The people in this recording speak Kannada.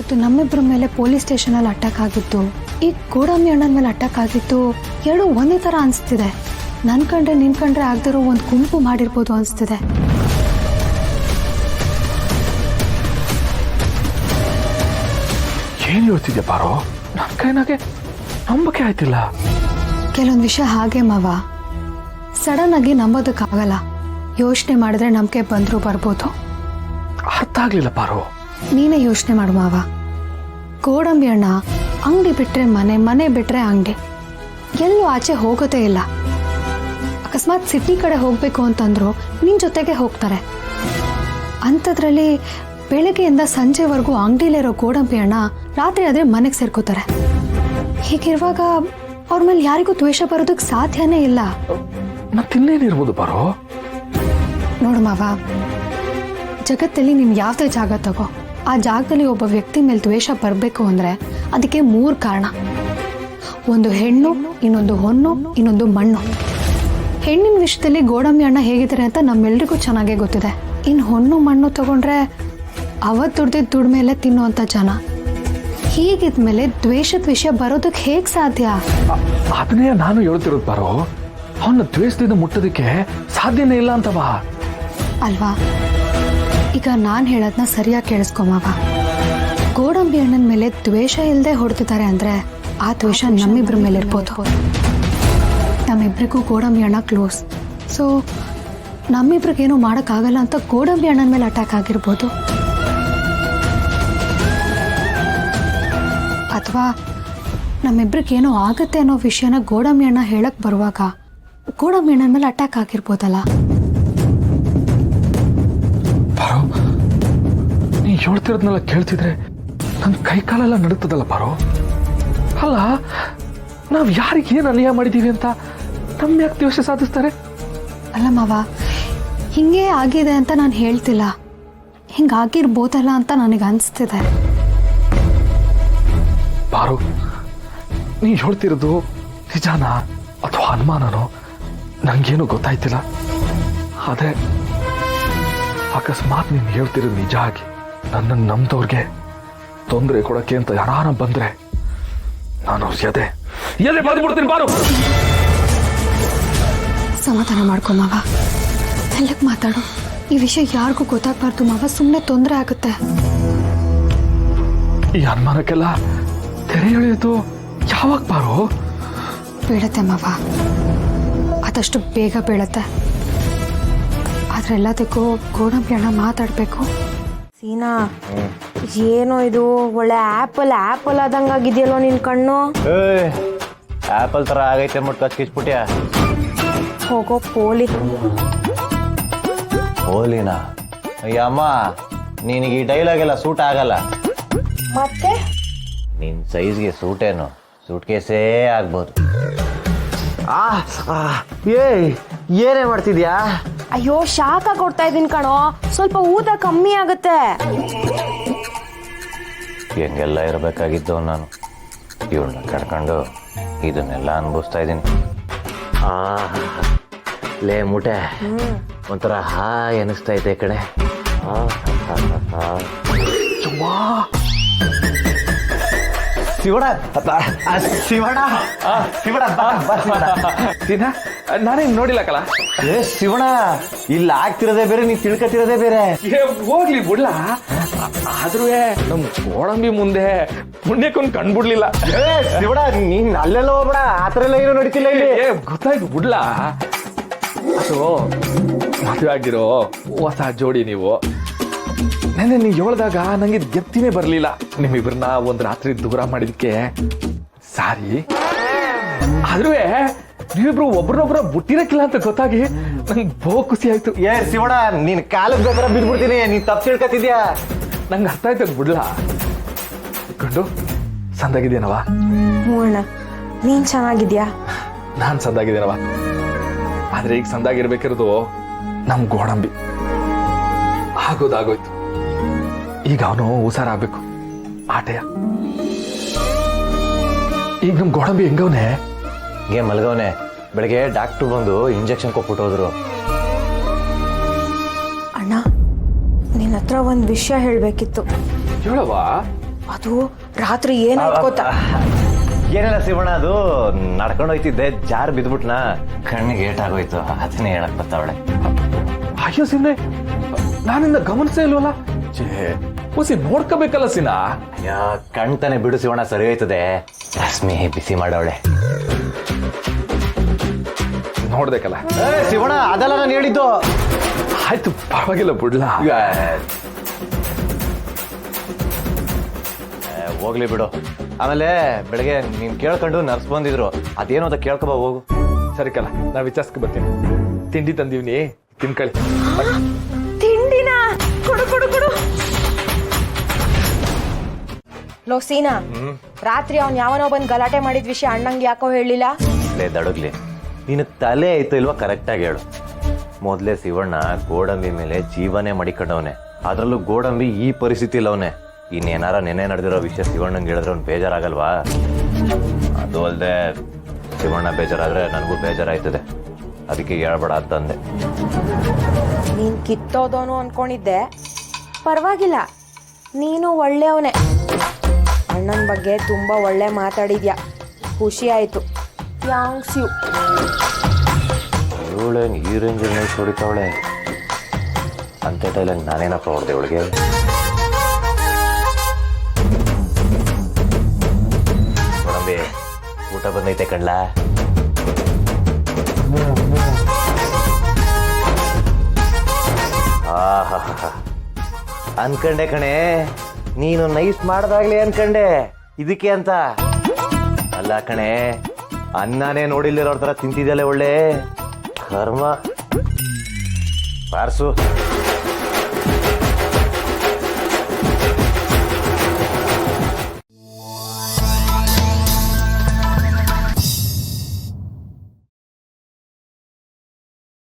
ಅವತ್ತು ನಮ್ಮಿಬ್ಬರ ಮೇಲೆ ಪೊಲೀಸ್ ಸ್ಟೇಷನಲ್ಲಿ ಅಟ್ಯಾಕ್ ಆಗಿತ್ತು, ಈಗ ಗೋಡಂಬಿ ಅಣ್ಣನ ಮೇಲೆ ಅಟ್ಯಾಕ್ ಆಗಿತ್ತು, ಎರಡು ಒಂದೇ ಥರ ಅನಿಸ್ತಿದೆ. ನನ್ನ ಕಂಡ್ರೆ ನಿನ್ ಕಂಡ್ರೆ ಆಗದಿರೋ ಒಂದು ಗುಂಪು ಮಾಡಿರ್ಬೋದು ಅನಿಸ್ತಿದೆ. ಏನು ಹೇಳ್ತಿದ್ಯಾ ಪಾರೋ? ನನ್ನ ಕೈನಾಗೆ ನಂಬಕ್ಕೆ ಆಯ್ತಿಲ್ಲ. ಕೆಲವೊಂದು ವಿಷಯ ಹಾಗೆ ಮಾವ, ಸಡನ್ ಆಗಿ ನಂಬೋದಕ್ಕಾಗಲ್ಲ. ಯೋಚನೆ ಮಾಡಿದ್ರೆ ನಂಬಿಕೆ ಬಂದರೂ ಬರ್ಬೋದು. ಅರ್ಥ ಆಗ್ಲಿಲ್ಲ ಪಾರೋ. ನೀನೇ ಯೋಚನೆ ಮಾಡು ಮಾವ. ಗೋಡಂಬಿ ಅಣ್ಣ ಅಂಗಡಿ ಬಿಟ್ರೆ ಮನೆ, ಮನೆ ಬಿಟ್ರೆ ಅಂಗಡಿ, ಎಲ್ಲೂ ಆಚೆ ಹೋಗೋದೇ ಇಲ್ಲ. ಅಕಸ್ಮಾತ್ ಸಿಟಿ ಕಡೆ ಹೋಗಬೇಕು ಅಂತಂದ್ರು ನಿನ್ನ ಜೊತೆಗೆ ಹೋಗ್ತಾರೆ. ಅಂಥದ್ರಲ್ಲಿ ಬೆಳಗ್ಗೆಯಿಂದ ಸಂಜೆವರೆಗೂ ಅಂಗಡಿಲಿರೋ ಗೋಡಂಬಿ ಅಣ್ಣ ರಾತ್ರಿ ಆದರೆ ಮನೆಗೆ ಸೇರ್ಕೋತಾರೆ. ಹೀಗಿರುವಾಗ ಅವ್ರ ಮೇಲೆ ಯಾರಿಗೂ ದ್ವೇಷ ಬರೋದಕ್ಕೆ ಸಾಧ್ಯನೇ ಇಲ್ಲ. ಮತ್ತಿನ್ನೇನಿರ್ಬೋದು ಪಾರೋ? ನೋಡು ಮಾವ, ಜಗತ್ತಲ್ಲಿ ನೀನು ಯಾವುದೇ ಜಾಗ ತಗೋ, ಆ ಜಾಗದಲ್ಲಿ ಒಬ್ಬ ವ್ಯಕ್ತಿ ಮೇಲೆ ದ್ವೇಷ ಬರಬೇಕು ಅಂದರೆ ಅದಕ್ಕೆ 3 ಕಾರಣ. ಒಂದು ಹೆಣ್ಣು, ಇನ್ನೊಂದು ಹೊನ್ನು, ಇನ್ನೊಂದು ಮಣ್ಣು. ಹೆಣ್ಣಿನ ವಿಷಯದಲ್ಲಿ ಗೋಡಂಬಿ ಅಣ್ಣ ಹೇಗಿದ್ದಾರೆ ಅಂತ ನಮ್ಮೆಲ್ರಿಗೂ ಚೆನ್ನಾಗೇ ಗೊತ್ತಿದೆ. ಇನ್ನು ಹೊನ್ನು ಮಣ್ಣು ತಗೊಂಡ್ರೆ ಅವತ್ತು ದುಡ್ದಿದ್ದ ದುಡ್ಡು ಮೇಲೆ ತಿನ್ನುವಂಥ ಜನ. ಹೀಗಿದ್ಮೇಲೆ ದ್ವೇಷದ ವಿಷಯ ಬರೋದಕ್ಕೆ ಹೇಗೆ ಸಾಧ್ಯ? ಅದನ್ನೇ ನಾನು ಹೇಳ್ತಿರೋದು ಪಾರೋ. ಅವನ್ನ ದ್ವೇಷದಿಂದ ಮುಟ್ಟೋದಕ್ಕೆ ಸಾಧ್ಯನೇ ಇಲ್ಲ ಅಂತವಾ ಅಲ್ವಾ? ಈಗ ನಾನು ಹೇಳೋದನ್ನ ಸರಿಯಾಗಿ ಕೇಳಿಸ್ಕೊಮಾವ. ಗೋಡಂಬಿ ಅಣ್ಣನ ಮೇಲೆ ದ್ವೇಷ ಇಲ್ಲದೆ ಹೊಡೆದಿದ್ದಾರೆ ಅಂದರೆ ಆ ದ್ವೇಷ ನಮ್ಮಿಬ್ಬರ ಮೇಲೆ ಇರ್ಬೋದು. ನಮ್ಮಿಬ್ರಿಗೂ ಗೋಡಂಬಿ ಅಣ್ಣ ಕ್ಲೋಸ್. ಸೊ ನಮ್ಮಿಬ್ರಿಗೇನು ಮಾಡೋಕ್ಕಾಗಲ್ಲ ಅಂತ ಗೋಡಂಬಿ ಅಣ್ಣನ ಮೇಲೆ ಅಟ್ಯಾಕ್ ಆಗಿರ್ಬೋದು. ಅಥವಾ ನಮ್ಮಿಬ್ರಿಗೇನೋ ಆಗುತ್ತೆ ಅನ್ನೋ ವಿಷಯನ ಗೋಡಂಬಿ ಅಣ್ಣ ಹೇಳಕ್ಕೆ ಬರುವಾಗ ಗೋಡಂಬಿ ಅಣ್ಣನ ಮೇಲೆ ಅಟ್ಯಾಕ್ ಆಗಿರ್ಬೋದಲ್ಲ. ಪಾರೋ, ನೀ ಹೇಳ್ತಿರೋದ್ನೆಲ್ಲ ಕೇಳ್ತಿದ್ರೆ ನನ್ನ ಕೈ ಕಾಲೆಲ್ಲ ನಡುತ್ತದಲ್ಲ ಪಾರೋ. ಅಲ್ಲ, ನಾವು ಯಾರಿಗೆ ಏನು ಅನ್ಯಾಯ ಮಾಡಿದ್ದೀವಿ ಅಂತ ನಮ್ಮ ಯಾಕೆ ದ್ವೇಷ ಸಾಧಿಸ್ತಾರೆ? ಅಲ್ಲ ಮಾವ, ಹಿಂಗೆ ಆಗಿದೆ ಅಂತ ನಾನು ಹೇಳ್ತಿಲ್ಲ, ಹಿಂಗಾಗಿರ್ಬೋದಲ್ಲ ಅಂತ ನನಗೆ ಅನಿಸ್ತಿದೆ. ಪಾರು, ನೀ ಹೇಳ್ತಿರೋದು ನಿಜಾನಾ ಅಥವಾ ಅನುಮಾನನೋ ನನಗೇನು ಗೊತ್ತಾಯ್ತಿಲ್ಲ. ಆದರೆ ಅಕಸ್ಮಾತ್ ನೀನು ಹೇಳ್ತಿರೋದು ನಿಜ ಆಗಿ ನನ್ನನ್ನು ನಂಬ್ದವ್ರಿಗೆ ತೊಂದರೆ ಕೊಡೋಕ್ಕೆ ಅಂತ ಯಾರಾನ ಬಂದರೆ ನಾನು ಎದೆ ಬಂದ್ಬಿಡ್ತೀನಿ. ಬಾರು, ಸಮಾಧಾನ ಮಾಡ್ಕೊ ಮಾವ, ಎಲ್ಲಕ್ಕೆ ಮಾತಾಡು. ಈ ವಿಷಯ ಯಾರಿಗೂ ಗೊತ್ತಾಗಬಾರ್ದು ಮಾವ, ಸುಮ್ಮನೆ ತೊಂದರೆ ಆಗುತ್ತೆ. ಈ ಅನುಮಾನಕ್ಕೆಲ್ಲ ತೆರೆ ಎಳೆಯೋದು ಯಾವಾಗ ಬಾರೋ? ಬೀಳತ್ತೆ ಮಾವ, ಆದಷ್ಟು ಬೇಗ ಬೀಳತ್ತೆ. ಆದ್ರೆ ಎಲ್ಲದಕ್ಕೂ ಗೋಡಂಬಿ ಅಣ್ಣ ಮಾತಾಡಬೇಕು. ಸೀನಾ, ಏನೋ ಇದು ಒಳ್ಳೆ ಆಪಲ್ ಆದಂಗಾಗಿದೆಯಲ್ಲೋ ನಿನ್ ಕಣ್ಣು. ಆಪಲ್ ತರ ಆಗೈತೆ ಮುಟ್ ಕಚ್ಕಿಸ್ಬಿಟ್ಯಾ? ಹೋಗೋ ಪೋಲಿ. ಹೋಲಿನ ಅಯ್ಯಮ್ಮ, ನಿನಗೆ ಈ ಡೈಲಾಗ್ ಎಲ್ಲ ಸೂಟ್ ಆಗಲ್ಲ. ಮತ್ತೆ ನಿನ್ ಸೈಜ್ಗೆ ಸೂಟೇನು, ಸೂಟ್ ಕೇಸೇ ಆಗ್ಬೋದು. ಏನೇ ಮಾಡ್ತಿದ್ಯಾ? ಅಯ್ಯೋ, ಶಾಖ ಕೊಡ್ತಾ ಇದೀನಿ ಕಣೋ, ಸ್ವಲ್ಪ ಊತ ಕಮ್ಮಿ ಆಗುತ್ತೆ. ಹೆಂಗೆಲ್ಲ ಇರಬೇಕಾಗಿದ್ದು ನಾನು ಇವಳನ್ನ ಕಡ್ಕೊಂಡು ಇದನ್ನೆಲ್ಲ ಅನುಭವಿಸ್ತಾ ಇದ್ದೀನಿ. ಲೇ ಮುಟೆ, ಒಂಥರ ಹಾಯ್ ಅನಿಸ್ತಾ ಕಡೆ. ನಾನೇನು ನೋಡಿಲ್ಲ ಕಲ. ಶಿವಣ್ಣ, ಇಲ್ಲಿ ಆಗ್ತಿರೋದೇ ಬೇರೆ, ನೀ ತಿಳ್ಕೊತಿರೋದೇ ಬೇರೆ. ಹೋಗ್ಲಿ ಬಿಡ್ಲ, ಆದ್ರೂ ನಮ್ ಗೋಡಂಬಿ ಮುಂದೆ ಪುಣ್ಯಕ್ಕೊಂದು ಕಂಡ್ಬಿಡ್ಲಿಲ್ಲ. ಶಿವಣ್ಣ, ನೀನ್ ಅಲ್ಲೆಲ್ಲ ಹೋಗ್ಬೇಡ, ಆತರ ಎಲ್ಲ ಏನು ನಡೀತಿಲ್ಲ ಇಲ್ಲಿ. ಗೊತ್ತಾಯ್ತು ಬಿಡ್ಲ. ಅದು ಮದುವೆ ಆಗಿರೋ ಹೊಸ ಜೋಡಿ ನೀವು. ನೆನ್ನೆ ನೀವು ಹೇಳ್ದಾಗ ನಂಗೆ ಗೆತ್ತಿನೇ ಬರ್ಲಿಲ್ಲ. ನಿಮ್ಮಿಬ್ರನ್ನ ಒಂದ್ ರಾತ್ರಿ ದೂರ ಮಾಡಿದಕ್ಕೆ ಸಾರಿ. ಆದ್ರೂ ನೀವಿಬ್ರು ಒಬ್ರನ್ನೊಬ್ರ ಬಿಟ್ಟಿರಕ್ಕಿಲ್ಲ ಅಂತ ಗೊತ್ತಾಗಿ ನಂಗೆ ಬಹು ಖುಷಿ ಆಯ್ತು. ಶಿವಣ್ಣ, ನೀನ್ ಕಾಲದ ಗೊಬ್ಬರ ಬಿದ್ಬಿಡ್ತೀನಿ, ನೀನ್ ತಪ್ಪು ತಿಳ್ಕೊತಿದ್ಯಾ. ನಂಗೆ ಅರ್ಥ ಆಯ್ತು ಬಿಡ್ಲಾ. ಗಂಡು ಸಂದಾಗಿದ್ದೇನವ? ಮೂರ್ಣ, ನೀನ್ ಚೆನ್ನಾಗಿದ್ಯಾ? ನಾನ್ ಸಂದಾಗಿದ್ದೇನವ. ಆದ್ರೆ ಈಗ ಸಂದಾಗಿರ್ಬೇಕಿರೋದು ನಮ್ ಗೋಡಂಬಿ. ಆಗೋದಾಗೋಯ್ತು, ಈಗ ಅವನು ಹುಷಾರಾಗ್ಬೇಕು. ಆಟೆಯ ಈಗ ನಮ್ ಗೋಡಂಬಿ ಹೆಂಗವನೆ? ಹೀಗೆ ಮಲ್ಗವನೆ. ಬೆಳಗ್ಗೆ ಡಾಕ್ಟರ್ ಬಂದು ಇಂಜೆಕ್ಷನ್ ಕೊಟ್ಬಿಟ್ಟು ಹೋದ್ರು. ಅಣ್ಣ, ನಿನ್ನ ಹತ್ರ ಒಂದು ವಿಷಯ ಹೇಳಬೇಕಿತ್ತು. ಹೇಳವಾ? ಅದು ರಾತ್ರಿ ಏನಾಯ್ತು ಗೊತ್ತಾ? ಏನಿಲ್ಲ ಶಿವಣ್ಣ, ಅದು ನಡ್ಕೊಂಡು ಹೋಯ್ತಿದ್ದೆ, ಜಾರ್ ಬಿದ್ಬಿಟ್ನ, ಕಣ್ಣಿಗೆ ಏಟಾಗೋಯ್ತು, ಅದನ್ನೇ ಹೇಳಕ್ ಬರ್ತಾವಳೆ. ಅಯ್ಯೋ ಸಿನ್ನೆ, ನಾನಿನ್ನ ಗಮನಿಸೇ ಇಲ್ವಲ್ಲ. ಹೊಸಿ ನೋಡ್ಕೋಬೇಕಲ್ಲ ಸಿನ. ಅಯ್ಯೋ ಕಣ್ತಾನೆ ಬಿಡು ಶಿವಣ್ಣ, ಸರಿ ಹೋಯ್ತದೆ. ರಶ್ಮಿ ಬಿಸಿ ಮಾಡವಳೆ. ನೋಡ್ಬೇಕಲ್ಲ. ಶಿವಣ್ಣ, ಅದೆಲ್ಲ ನಾನು ಹೇಳಿದ್ದು. ಆಯ್ತು, ಪರವಾಗಿಲ್ಲ ಬಿಡ್ಲಾ. ಹೋಗ್ಲಿ ಬಿಡು. ಆಮೇಲೆ ಬೆಳಗ್ಗೆ ನೀನ್ ಕೇಳ್ಕೊಂಡು ನರ್ಸ್ ಬಂದಿದ್ರು, ಅದೇನೋ ಅಂತ ಕೇಳ್ಕೊಬ ಹೋಗು. ಸರಿ ಕಲ್ಲ, ನಾ ವಿಚಾರಿಸ್ಕೊ ಬರ್ತೀನಿ. ತಿಂಡಿ ತಂದೀವ್ನಿ, ತಿನ್ಕಳಿ. ತಿಂಡಿನ ಕೊಡು ಕೊಡು ಕೊಡು. ಲೋ ಸೀನಾ, ರಾತ್ರಿ ಅವ್ನ್ ಯಾವನೋ ಬಂದ್ ಗಲಾಟೆ ಮಾಡಿದ ವಿಷಯ ಅಣ್ಣಂಗೆ ಯಾಕೋ ಹೇಳಿಲ್ಲ? ಲೇ ದಡುಗ್ಲಿ, ನೀನು ತಲೆ ಆಯ್ತು ಇಲ್ವಾ ಕರೆಕ್ಟಾಗಿ ಹೇಳು. ಮೊದಲೇ ಶಿವಣ್ಣ ಗೋಡಂಬಿ ಮೇಲೆ ಜೀವನೇ ಮಡಿಕೊಂಡವನೆ, ಅದರಲ್ಲೂ ಗೋಡಂಬಿ ಈ ಪರಿಸ್ಥಿತಿ ಇಲ್ಲವನೆ. ಇನ್ನೇನಾರ ನೆನೆ ನಡೆದಿರೋ ವಿಷಯ ಶಿವಣ್ಣಂಗೆ ಹೇಳಿದ್ರೆ ಅವ್ನು ಬೇಜಾರಾಗಲ್ವಾ? ಅದು ಅಲ್ಲದೆ ಶಿವಣ್ಣ ಬೇಜಾರಾದ್ರೆ ನನಗೂ ಬೇಜಾರಾಯ್ತದೆ, ಅದಕ್ಕೆ ಹೇಳ್ಬೇಡ ಅಂತಂದೆ. ನೀನ್ ಕಿತ್ತೋದೋನು ಅನ್ಕೊಂಡಿದ್ದೆ, ಪರವಾಗಿಲ್ಲ, ನೀನು ಒಳ್ಳೆಯವನೇ. ಅಣ್ಣನ ಬಗ್ಗೆ ತುಂಬಾ ಒಳ್ಳೆ ಮಾತಾಡಿದ್ಯಾ, ಖುಷಿ ಆಯ್ತು. Thanks you. ಇವಳೇನು ಈ ರೇಂಜಲ್ಲಿ ಹೊಡಿತಾವಳೆ ಅಂತ ಟೈಲಂಗೆ ನಾನೇನಪ್ಪ ಹೊಡೆದೆ ಇವಳಿಗೆ. ಗೋಡಂಬಿ, ಊಟ ಬಂದೈತೆ ಕಣ್ಲ. ಅನ್ಕಂಡೆ ಕಣೆ, ನೀನು ನೈಸ್ ಮಾಡ್ದಾಗ್ಲೇ ಅನ್ಕಂಡೆ ಇದಕ್ಕೆ ಅಂತ. ಅಲ್ಲ ಕಣೆ, ಅನ್ನನೇ ನೋಡಿಲ್ಲಿರೋರ್ ತರ ತಿಂತಿದ್ದಲ್ಲ, ಒಳ್ಳೆ ಕರ್ಮ. ಪಾರ್ಸು.